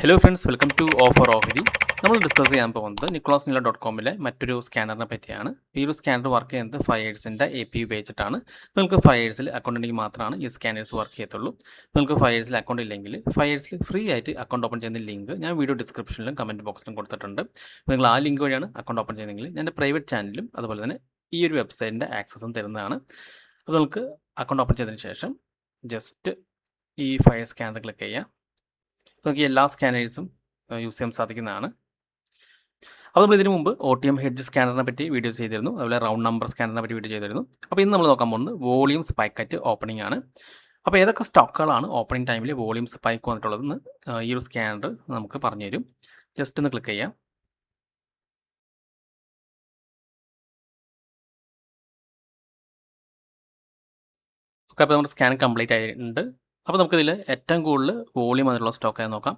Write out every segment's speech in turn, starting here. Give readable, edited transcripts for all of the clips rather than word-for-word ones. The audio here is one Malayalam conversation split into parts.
Hello friends, welcome to offer ഓഹരി. നമ്മൾ ഡിസ്കസ് ചെയ്യാൻ പോകുന്നത് nicolasnila.com-ലെ മറ്റൊരു സ്കാനറിനെ പറ്റിയാണ്. ഈ ഒരു സ്കാനർ വർക്ക് ചെയ്യുന്നത് ഫയേഴ്സിൻ്റെ API ഉപയോഗിച്ചിട്ടാണ്. നിങ്ങൾക്ക് ഫയേഴ്സിൽ അക്കൗണ്ട് ഉണ്ടെങ്കിൽ മാത്രമാണ് ഈ സ്കാനേഴ്സ് വർക്ക് ചെയ്യത്തുള്ളൂ. നിങ്ങൾക്ക് ഫയേഴ്സിൽ അക്കൗണ്ട് ഇല്ലെങ്കിൽ ഫയേഴ്സിൽ ഫ്രീ ആയിട്ട് അക്കൗണ്ട് ഓപ്പൺ ചെയ്യുന്ന ലിങ്ക് ഞാൻ വീഡിയോ ഡിസ്ക്രിപ്ഷനിലും കമൻറ്റ് ബോക്സിലും കൊടുത്തിട്ടുണ്ട്. നിങ്ങൾ ആ ലിങ്ക് വഴിയാണ് അക്കൗണ്ട് ഓപ്പൺ ചെയ്യുന്നതെങ്കിൽ ഞാൻ എൻ്റെ പ്രൈവറ്റ് ചാനലും അതുപോലെ തന്നെ ഈ ഒരു വെബ്സൈറ്റിൻ്റെ ആക്സസും തരുന്നതാണ്. അപ്പോൾ നിങ്ങൾക്ക് അക്കൗണ്ട് ഓപ്പൺ ചെയ്തതിന് ശേഷം ജസ്റ്റ് ഈ ഫയർ സ്കാനർ ക്ലിക്ക് ചെയ്യാം. നമുക്ക് എല്ലാ സ്കാനേഴ്സും യൂസ് ചെയ്യാൻ സാധിക്കുന്നതാണ്. അപ്പോൾ നമ്മൾ ഇതിനു മുമ്പ് OTM ഹെഡ്ജ് സ്കാനറിനെ പറ്റി വീഡിയോ ചെയ്തിരുന്നു, അതുപോലെ റൗണ്ട് നമ്പർ സ്കാനറിനെ പറ്റി വീഡിയോ ചെയ്തിരുന്നു. അപ്പോൾ ഇന്ന് നമ്മൾ നോക്കാൻ പോകുന്നത് വോളിയം സ്പൈക്ക് അറ്റ് ഓപ്പണിംഗ് ആണ്. അപ്പോൾ ഏതൊക്കെ സ്റ്റോക്കുകളാണ് ഓപ്പണിംഗ് ടൈമിൽ വോളിയം സ്പൈക്ക് വന്നിട്ടുള്ളതെന്ന് ഈ ഒരു സ്കാനർ നമുക്ക് പറഞ്ഞു തരും. ജസ്റ്റ് ഒന്ന് ക്ലിക്ക് ചെയ്യാം. ഓക്കെ, അപ്പോൾ നമ്മുടെ സ്കാൻ കംപ്ലീറ്റ് ആയിട്ടുണ്ട്. അപ്പോൾ നമുക്കിതിൽ ഏറ്റവും കൂടുതൽ വോളിയം വന്നിട്ടുള്ള സ്റ്റോക്കായി നോക്കാം.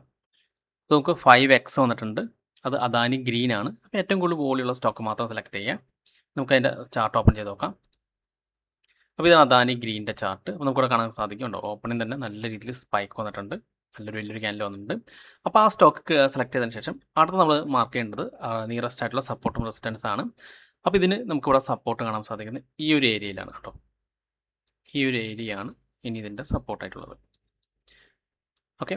അപ്പോൾ നമുക്ക് 5X വന്നിട്ടുണ്ട്, അത് അദാനി ഗ്രീൻ ആണ്. അപ്പോൾ ഏറ്റവും കൂടുതൽ വോളിയുള്ള സ്റ്റോക്ക് മാത്രം സെലക്ട് ചെയ്യാം. നമുക്ക് അതിൻ്റെ ചാർട്ട് ഓപ്പൺ ചെയ്ത് നോക്കാം. അപ്പോൾ ഇതാണ് അദാനി ഗ്രീൻ്റെ ചാർട്ട്. അപ്പോൾ നമുക്കിവിടെ കാണാൻ സാധിക്കുന്നുണ്ടോ, ഓപ്പണിംഗ് തന്നെ നല്ല രീതിയിൽ സ്പൈക്ക് വന്നിട്ടുണ്ട്, വലിയൊരു ക്യാൻഡിൽ വന്നിട്ടുണ്ട്. അപ്പോൾ ആ സ്റ്റോക്ക് സെലക്ട് ചെയ്തതിന് ശേഷം അടുത്ത് നമ്മൾ മാർക്ക് ചെയ്യേണ്ടത് നിയറസ്റ്റ് ആയിട്ടുള്ള സപ്പോർട്ടും റെസിസ്റ്റൻസ് ആണ്. അപ്പോൾ ഇതിന് നമുക്കിവിടെ സപ്പോർട്ട് കാണാൻ സാധിക്കുന്നത് ഈ ഒരു ഏരിയയിലാണ് കേട്ടോ. ഈ ഒരു ഏരിയയാണ് ഇനി ഇതിൻ്റെ സപ്പോർട്ടായിട്ടുള്ളത്. ഓക്കെ,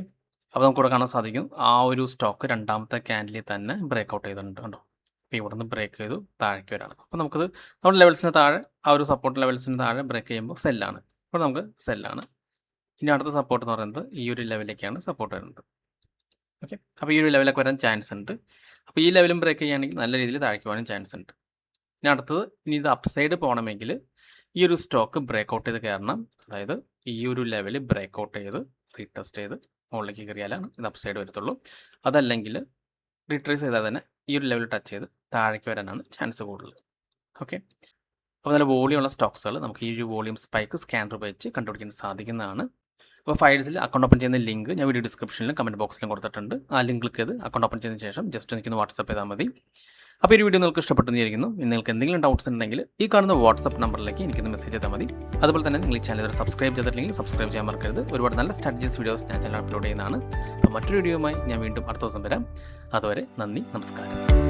അപ്പോൾ നമുക്കിവിടെ കാണാൻ സാധിക്കും ആ ഒരു സ്റ്റോക്ക് രണ്ടാമത്തെ ക്യാൻഡിലിൽ തന്നെ ബ്രേക്ക് ഔട്ട് ചെയ്തിട്ടുണ്ട് കേട്ടോ. അപ്പോൾ ഇവിടെ നിന്ന് ബ്രേക്ക് ചെയ്തു താഴേക്ക് വരാണ്. അപ്പോൾ നമുക്കത് നമ്മുടെ ലെവൽസിന് താഴെ ആ ഒരു സപ്പോർട്ട് ലെവൽസിന് താഴെ ബ്രേക്ക് ചെയ്യുമ്പോൾ സെല്ലാണ്. അപ്പോൾ നമുക്ക് സെല്ലാണ്. ഇനി അടുത്ത സപ്പോർട്ട് എന്ന് പറയുന്നത് ഈ ഒരു ലെവലിലേക്കാണ് സപ്പോർട്ട് വരുന്നത്. ഓക്കെ, അപ്പോൾ ഈ ഒരു ലെവലൊക്കെ വരാൻ ചാൻസ് ഉണ്ട്. അപ്പോൾ ഈ ലെവലും ബ്രേക്ക് ചെയ്യുകയാണെങ്കിൽ നല്ല രീതിയിൽ താഴേക്ക് പോകാനും ചാൻസ് ഉണ്ട്. ഇനി അടുത്തത്, ഇനി ഇത് അപ്സൈഡ് പോകണമെങ്കിൽ ഈ ഒരു സ്റ്റോക്ക് ബ്രേക്ക് ഔട്ട് ചെയ്ത് കയറണം. അതായത് ഈ ഒരു ലെവൽ ബ്രേക്ക് ഔട്ട് ചെയ്ത് റീടെസ്റ്റ് ചെയ്ത് മുകളിലേക്ക് കയറിയാലാണ് ഇത് അപ്സൈഡ് വരത്തുള്ളൂ. അതല്ലെങ്കിൽ റീട്രേസ് ചെയ്താൽ തന്നെ ഈ ഒരു ലെവൽ ടച്ച് ചെയ്ത് താഴേക്ക് വരാനാണ് ചാൻസ് കൂടുതൽ. ഓക്കെ, അപ്പോൾ നല്ല വോളിയമുള്ള സ്റ്റോക്സുകൾ നമുക്ക് ഈ ഒരു വോളിയം സ്പൈക്ക് സ്കാനർ ഉപയോഗിച്ച് കണ്ടുപിടിക്കാൻ സാധിക്കുന്നതാണ്. അപ്പോൾ ഫയൽസിൽ അക്കൗണ്ട് ഓപ്പൺ ചെയ്യുന്ന ലിങ്ക് ഞാൻ വീഡിയോ ഡിസ്ക്രിപ്ഷനിലും കമൻറ്റ് ബോക്സിലും കൊടുത്തിട്ടുണ്ട്. ആ ലിങ്ക് ക്ലിക്ക് ചെയ്ത് അക്കൗണ്ട് ഓപ്പൺ ചെയ്തതിന് ശേഷം ജസ്റ്റ് എനിക്കൊന്ന് വാട്സപ്പ് ചെയ്താൽ മതി. അപ്പോൾ ഈ വീഡിയോ നിങ്ങൾക്ക് ഇഷ്ടപ്പെട്ടെന്ന് വിചാരിക്കുന്നു. നിങ്ങൾക്ക് എന്തെങ്കിലും ഡൗട്ട്സ് ഉണ്ടെങ്കിൽ ഈ കാണുന്ന വാട്സപ്പ് നമ്പറിലേക്ക് എനിക്കൊന്ന് മെസ്സേജ് ചെയ്താൽ മതി. അതുപോലെ തന്നെ നിങ്ങൾ ഈ ചാനൽ സബ്സ്ക്രൈബ് ചെയ്തിട്ടില്ലെങ്കിൽ സബ്സ്ക്രൈബ് ചെയ്യാൻ മറക്കരുത്. ഒരുപാട് നല്ല സ്ട്രാറ്റജീസ് വീഡിയോസ് ഞാൻ ചാനൽ അപ്ലോഡ് ചെയ്യുന്നതാണ്. അപ്പോൾ മറ്റൊരു വീഡിയോയുമായി ഞാൻ വീണ്ടും അടുത്ത ദിവസം വരാം. അതുവരെ നന്ദി, നമസ്കാരം.